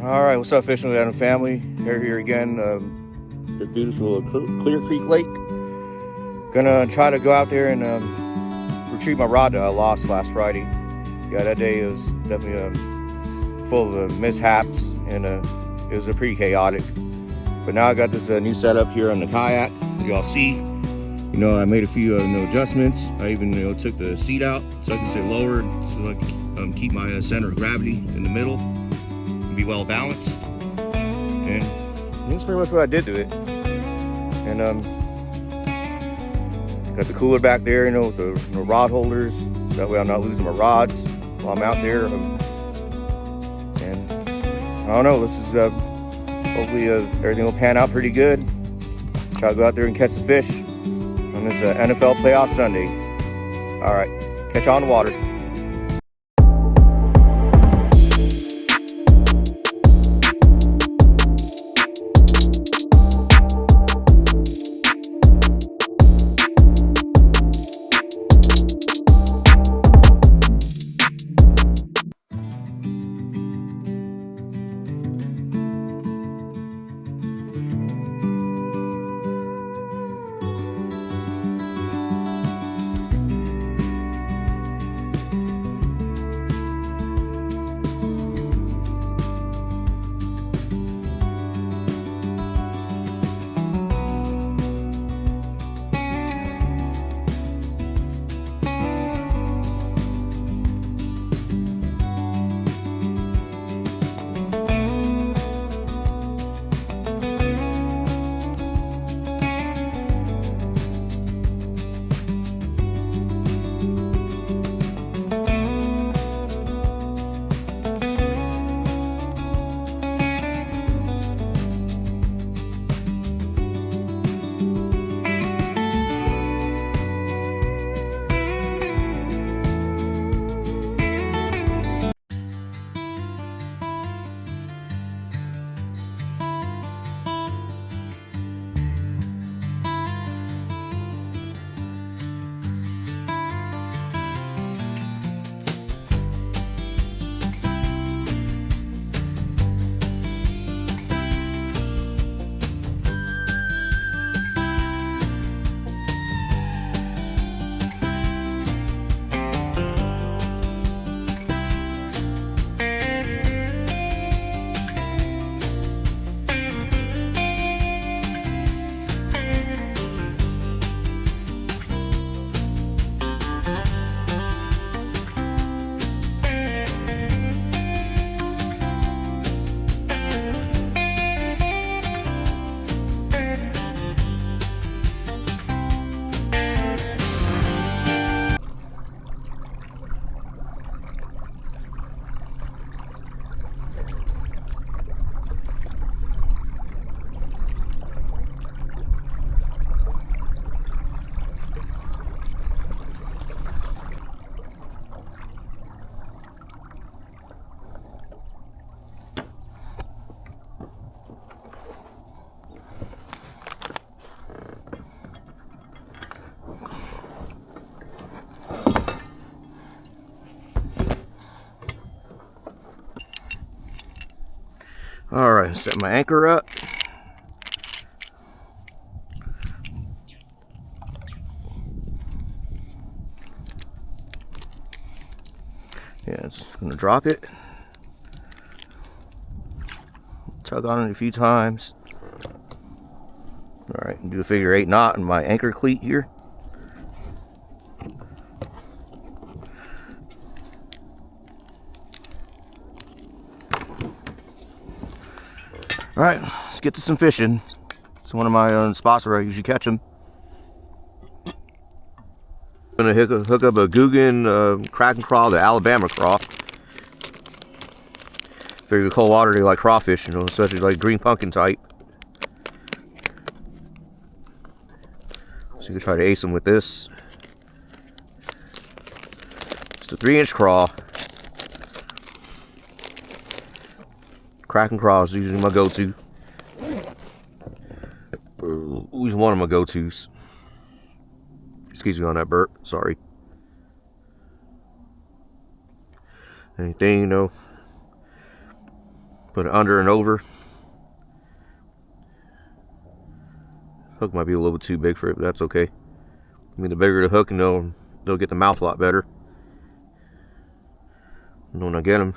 All right, what's up, Fishing with Adam family? Here again, the beautiful Clear Creek Lake. Gonna try to go out there and retrieve my rod that I lost last Friday. Yeah, that day was definitely full of mishaps, and it was pretty chaotic. But now I got this new setup here on the kayak. As y'all see, I made a few adjustments. I even took the seat out so I can sit lower, so I can keep my center of gravity in the middle. Be well balanced, and that's pretty much what I did to it. And got the cooler back there, with the rod holders, so that way I'm not losing my rods while I'm out there. And I don't know, this is hopefully everything will pan out pretty good. Try to go out there and catch the fish on this NFL playoff Sunday. All right, catch you on the water. All right, set my anchor up. Yeah, it's gonna drop it. Tug on it a few times. All right, do a figure 8 knot in my anchor cleat here. All right, let's get to some fishing. It's one of my spots where I usually catch them. I'm gonna hook up a Googan Kraken craw, the Alabama craw. Figure the cold water, they like crawfish, especially like green pumpkin type. So you can try to ace them with this. It's a 3-inch craw. Kraken craw is usually my go-to. Always one of my go-tos. Excuse me on that burp, sorry. Anything, Put it under and over. Hook might be a little bit too big for it, but that's okay. I mean, the bigger the hook, and they'll get the mouth a lot better. And when I get them,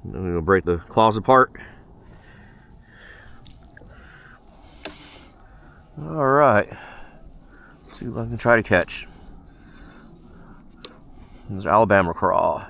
I'm gonna break the claws apart. All right. Let's see if I can try to catch. This Alabama craw.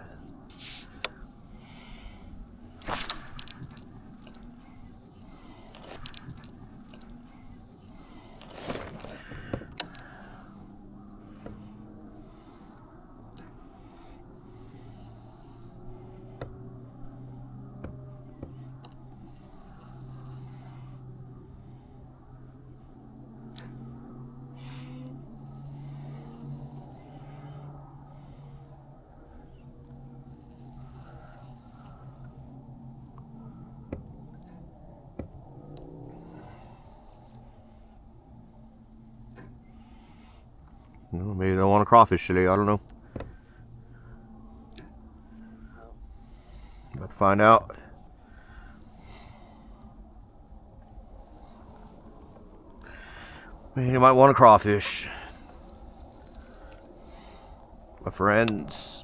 Maybe they want a crawfish today, I don't know. About to find out. Maybe they might want a crawfish. My friends.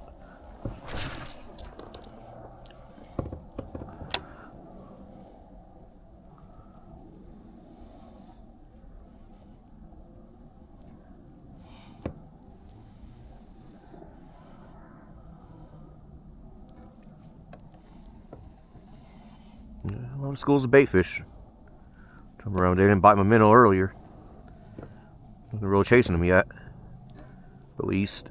A lot of schools of bait fish. Jump around. They didn't bite my minnow earlier. They're really chasing them yet. At least.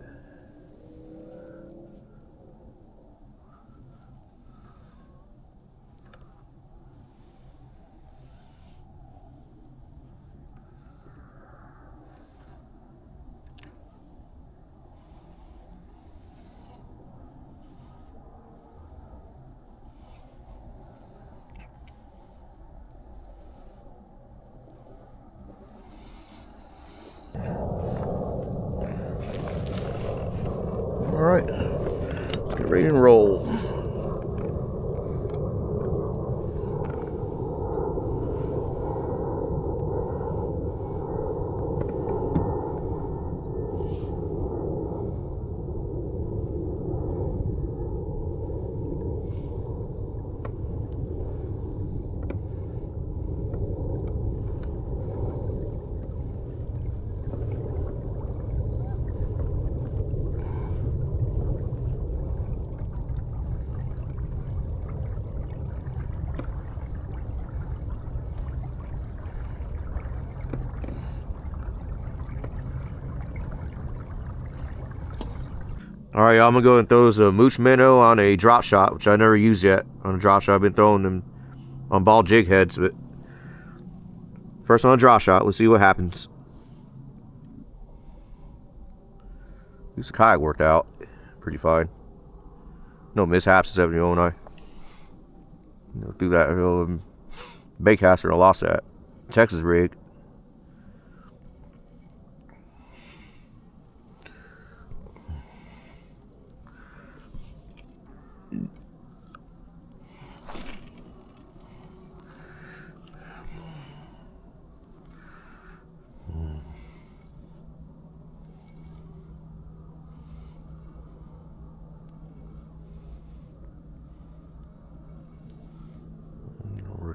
Alright, let's get ready and roll. Alright, I'm gonna go and throw a mooch minnow on a drop shot, which I never used yet. On a drop shot, I've been throwing them on ball jig heads, but first on a drop shot, let's see what happens. At least the kayak worked out pretty fine. No mishaps except you and I. Through that bait caster, I lost that Texas rig.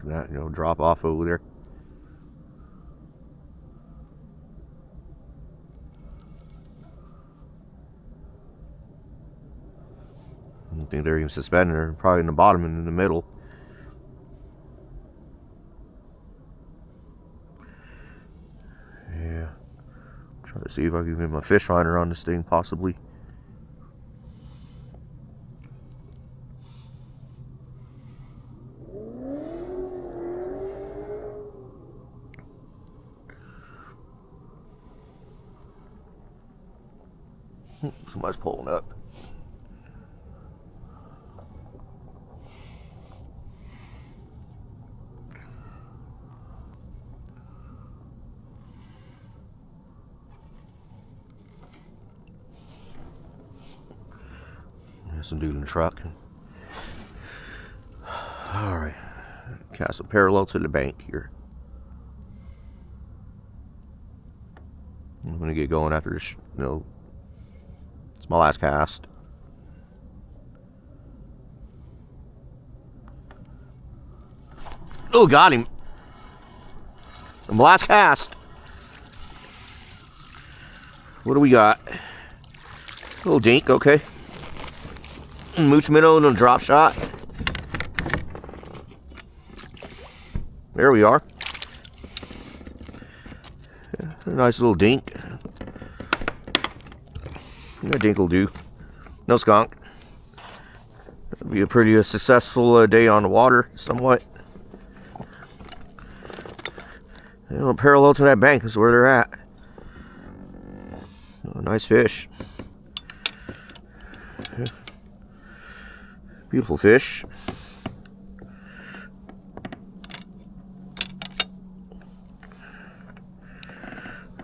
That, drop off over there. I don't think they're even suspended. They're probably in the bottom and in the middle. Yeah. Try to see if I can get my fish finder on this thing, possibly. Somebody's pulling up. There's some dude in the truck. All Cast it parallel to the bank here. I'm gonna get going after this. It's my last cast. Oh, got him. My last cast. What do we got? A little dink, okay. Mooch minnow and a drop shot. There we are. A nice little dink. A dink will do. No skunk. It'll be a pretty successful day on the water, somewhat. Parallel to that bank is where they're at. Nice fish. Beautiful fish.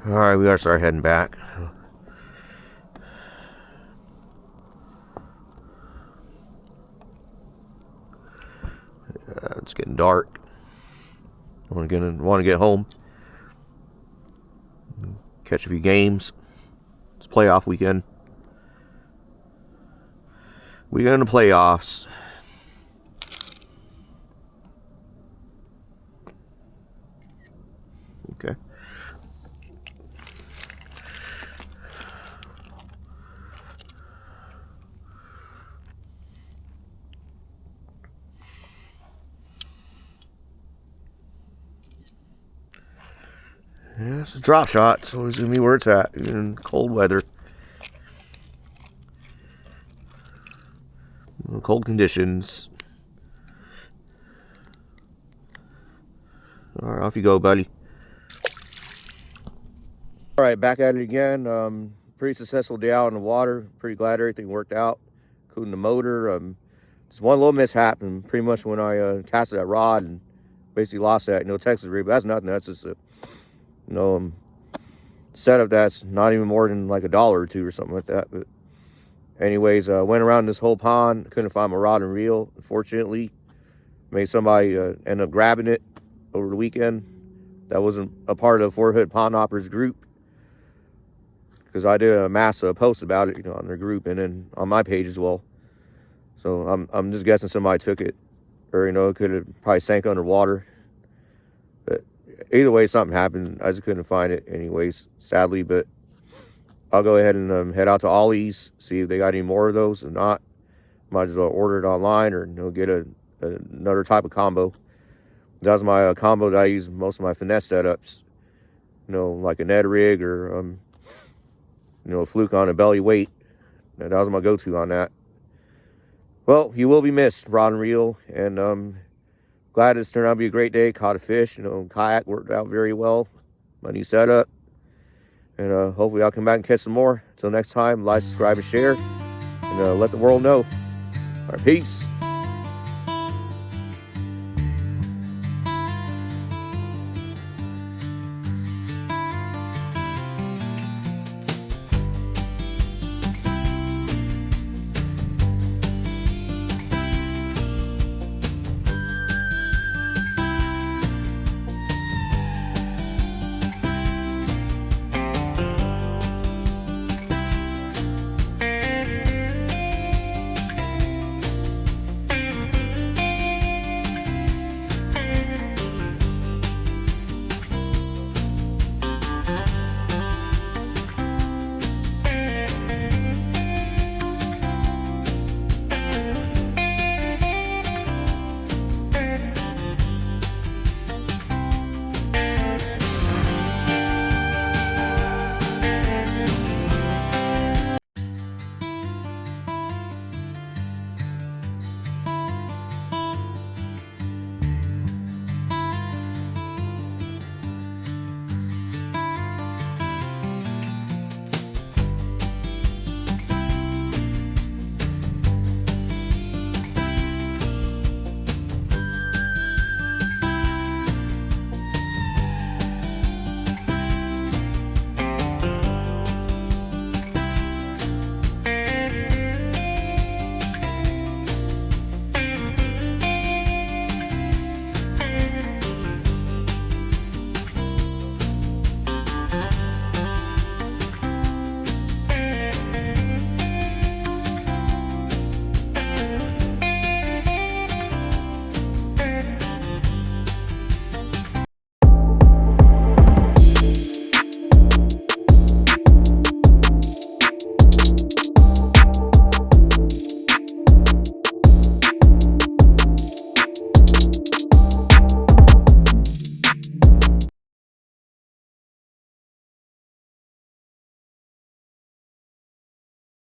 Alright, we gotta start heading back. It's getting dark. I want to get home. Catch a few games. It's playoff weekend. Weekend of playoffs. Okay. Yeah, it's a drop shot, so it's gonna be where it's at in cold weather. Cold conditions. Alright, off you go, buddy. Alright, back at it again. Pretty successful day out on the water. Pretty glad everything worked out, including the motor. Just one little mishap, and pretty much when I casted that rod and basically lost that, Texas rig, but that's nothing. That's just a setup that's not even more than like $1 or $2 or something like that. But anyways, went around this whole pond, couldn't find my rod and reel, unfortunately. Made somebody end up grabbing it over the weekend. That wasn't a part of Fort Hood Pond Hoppers group, because I did a mass post about it, on their group and then on my page as well. So I'm just guessing somebody took it, or it could have probably sank underwater. But either way, something happened. I just couldn't find it anyways, sadly. But I'll go ahead and head out to Ollie's, see if they got any more of those. If not, might as well order it online, or get another type of combo. That's my combo that I use in most of my finesse setups. Like a Ned rig, or a fluke on a belly weight. That was my go-to on that. Well, you will be missed, rod and reel, and glad it's turned out to be a great day. Caught a fish, kayak worked out very well. My new setup, and hopefully I'll come back and catch some more. Until next time, like, subscribe, and share, and let the world know. All right, peace.